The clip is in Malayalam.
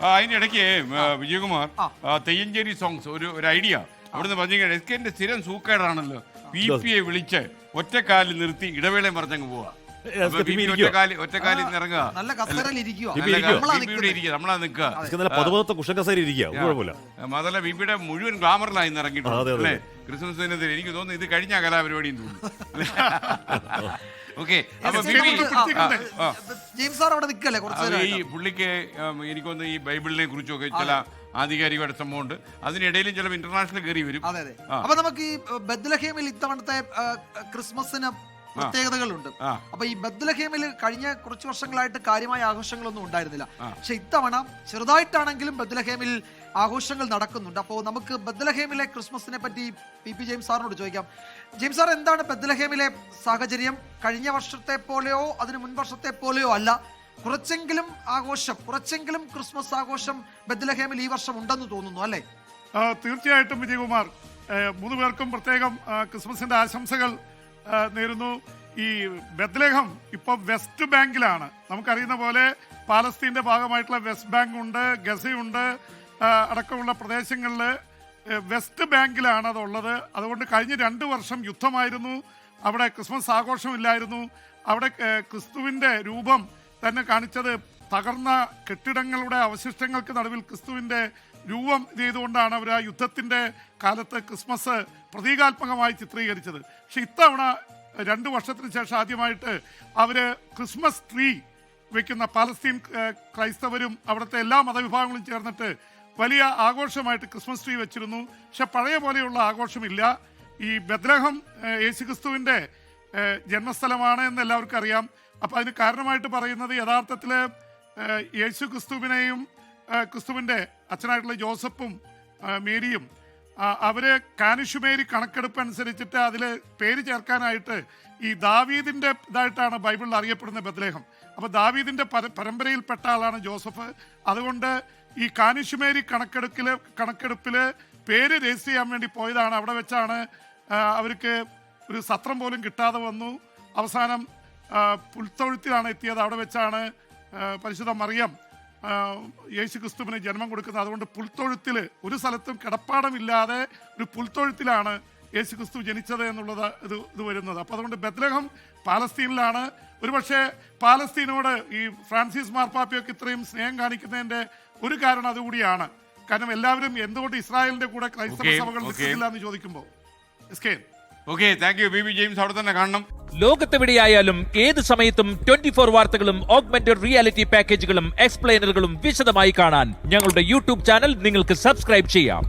അതിനിടയ്ക്ക് വിജയകുമാർ തെയ്യഞ്ചേരി സോങ്സ് ഒരു ഐഡിയ അവിടുന്ന് പറഞ്ഞു. എസ്കെന്റെ സ്ഥിരം സൂക്കേടാണല്ലോ, PPയെ വിളിച്ച് ഒറ്റക്കാലിൽ നിർത്തി ഇടവേളയും പറഞ്ഞങ്ങ് പോവാ. ഒറ്റക്കാലിൽ ഇറങ്ങുക, നമ്മളാ നിൽക്കുക. മാത്രമല്ല ബിപിയുടെ മുഴുവൻ ഗ്ലാമറിലായി ഇറങ്ങിയിട്ടുണ്ട് അല്ലേ ക്രിസ്മസിന്. എനിക്ക് തോന്നുന്നു ഇത് കഴിഞ്ഞ കലാപരിപാടിയും തോന്നുന്നു. ഓക്കെ, അപ്പൊ ഈ പുള്ളിക്ക് എനിക്കൊന്ന് ഈ ബൈബിളിനെ കുറിച്ചൊക്കെ ചില ആധികാരികമായിട്ട് സംഭവമുണ്ട്. അതിനിടയിലും ചില ഇന്റർനാഷണൽ കയറി വരും. അപ്പൊ നമുക്ക് ഈ ബത്ലഹേമിൽ ഇത്തവണത്തെ ക്രിസ്മസിന് പ്രത്യേകതകളുണ്ട്. അപ്പൊ ഈ ബത്ലഹേമിൽ കഴിഞ്ഞ കുറച്ച് വർഷങ്ങളായിട്ട് കാര്യമായ ആഘോഷങ്ങളൊന്നും ഉണ്ടായിരുന്നില്ല. പക്ഷെ ഇത്തവണ ചെറുതായിട്ടാണെങ്കിലും ബത്ലഹേമിൽ ആഘോഷങ്ങൾ നടക്കുന്നുണ്ട്. അപ്പോൾ നമുക്ക് ബത്ലഹേമിലെ ക്രിസ്മസിനെ പറ്റി PP ജെയിംസ് സാറിനോട് ചോദിക്കാം. ജെയിംസ് സാർ, എന്താണ് ബത്ലഹേമിലെ സാഹചര്യം? കഴിഞ്ഞ വർഷത്തെ പോലെയോ അതിന് മുൻ വർഷത്തെ പോലെയോ അല്ല, കുറച്ചെങ്കിലും ക്രിസ്മസ് ആഘോഷം ബത്ലഹേമിൽ ഈ വർഷം ഉണ്ടെന്ന് തോന്നുന്നു അല്ലേ? തീർച്ചയായിട്ടും വിജയകുമാർ, 3 പേർക്കും പ്രത്യേകം ക്രിസ്മസിന്റെ ആശംസകൾ നേരുന്നു. ഈ ബത്ലഹേം ഇപ്പൊ വെസ്റ്റ് ബാങ്കിലാണ്. നമുക്കറിയുന്ന പോലെ പാലസ്തീന്റെ ഭാഗമായിട്ടുള്ള വെസ്റ്റ് ബാങ്ക് ഉണ്ട്, ഗസയുണ്ട് അടക്കമുള്ള പ്രദേശങ്ങളിൽ വെസ്റ്റ് ബാങ്കിലാണ് അതുള്ളത്. അതുകൊണ്ട് കഴിഞ്ഞ 2 വർഷം യുദ്ധമായിരുന്നു. അവിടെ ക്രിസ്മസ് ആഘോഷമില്ലായിരുന്നു. അവിടെ ക്രിസ്തുവിന്റെ രൂപം തന്നെ കാണിച്ചത് തകർന്ന കെട്ടിടങ്ങളുടെ അവശിഷ്ടങ്ങൾക്ക് നടുവിൽ ക്രിസ്തുവിന്റെ രൂപം ചെയ്തുകൊണ്ടാണ് അവർ ആ യുദ്ധത്തിന്റെ കാലത്ത് ക്രിസ്മസ് പ്രതീകാത്മകമായി ചിത്രീകരിച്ചത്. പക്ഷെ ഇത്തവണ 2 വർഷത്തിന് ശേഷം ആദ്യമായിട്ട് അവര് ക്രിസ്മസ് ട്രീ വെക്കുന്ന പാലസ്തീൻ ക്രൈസ്തവരും അവിടുത്തെ എല്ലാ മതവിഭാഗങ്ങളും ചേർന്നിട്ട് വലിയ ആഘോഷമായിട്ട് ക്രിസ്മസ് ട്രീ വെച്ചിരുന്നു. പക്ഷെ പഴയ പോലെയുള്ള ആഘോഷമില്ല. ഈ ബത്ലഹേം യേശുക്രിസ്തുവിന്റെ ജന്മസ്ഥലമാണ് എന്ന് എല്ലാവർക്കും അറിയാം. അപ്പം അതിന് കാരണമായിട്ട് പറയുന്നത് യഥാർത്ഥത്തിൽ യേശുക്രിസ്തുവിനെയും ക്രിസ്തുവിൻ്റെ അച്ഛനായിട്ടുള്ള ജോസഫും മേരിയും അവര് കാനിഷുമേരി കണക്കെടുപ്പ് അനുസരിച്ചിട്ട് അതിൽ പേര് ചേർക്കാനായിട്ട് ഈ ദാവീദിന്റെ ഇതായിട്ടാണ് ബൈബിളിൽ അറിയപ്പെടുന്ന ബത്ലഹേം. അപ്പൊ ദാവീദിന്റെ പരമ്പരയിൽപ്പെട്ട ആളാണ് ജോസഫ്. അതുകൊണ്ട് ഈ കാനിഷുമേരി കണക്കെടുപ്പില് പേര് രജിസ്റ്റർ ചെയ്യാൻ വേണ്ടി പോയതാണ്. അവിടെ വെച്ചാണ് അവർക്ക് ഒരു സത്രം പോലും കിട്ടാതെ വന്നു. അവസാനം പുൽത്തൊഴുത്തിലാണ് എത്തിയത്. അവിടെ വെച്ചാണ് പരിശുദ്ധ മറിയം യേശു ക്രിസ്തുവിന് ജന്മം കൊടുക്കുന്നത്. അതുകൊണ്ട് പുൽത്തൊഴുത്തിൽ ഒരു സ്ഥലത്തും കിടപ്പാടമില്ലാതെ ഒരു പുൽത്തൊഴുത്തിലാണ് യേശു ക്രിസ്തു ജനിച്ചത് എന്നുള്ളത് ഇത് വരുന്നത്. അപ്പോൾ അതുകൊണ്ട് ബത്ലഹേം പാലസ്തീനിലാണ്. ഒരുപക്ഷെ പാലസ്തീനോട് ഈ ഫ്രാൻസിസ് മാർപ്പാപ്പയൊക്കെ ഇത്രയും സ്നേഹം കാണിക്കുന്നതിന്റെ ഒരു കാരണം അതുകൂടിയാണ്. കാരണം എല്ലാവരും എന്തുകൊണ്ട് ഇസ്രായേലിന്റെ കൂടെ ക്രൈസ്തവ സഭകൾ നിൽക്കുന്നില്ല എന്ന് ചോദിക്കുമ്പോൾ അവിടെ തന്നെ കാണണം. ലോകത്തെവിടെയായാലും ഏത് സമയത്തും 24 വാർത്തകളും ഓഗ്മെന്റഡ് റിയാലിറ്റി പാക്കേജുകളും എക്സ്പ്ലെയിനറുകളും വിശദമായി കാണാൻ ഞങ്ങളുടെ YouTube ചാനൽ നിങ്ങൾക്ക് സബ്സ്ക്രൈബ് ചെയ്യാം.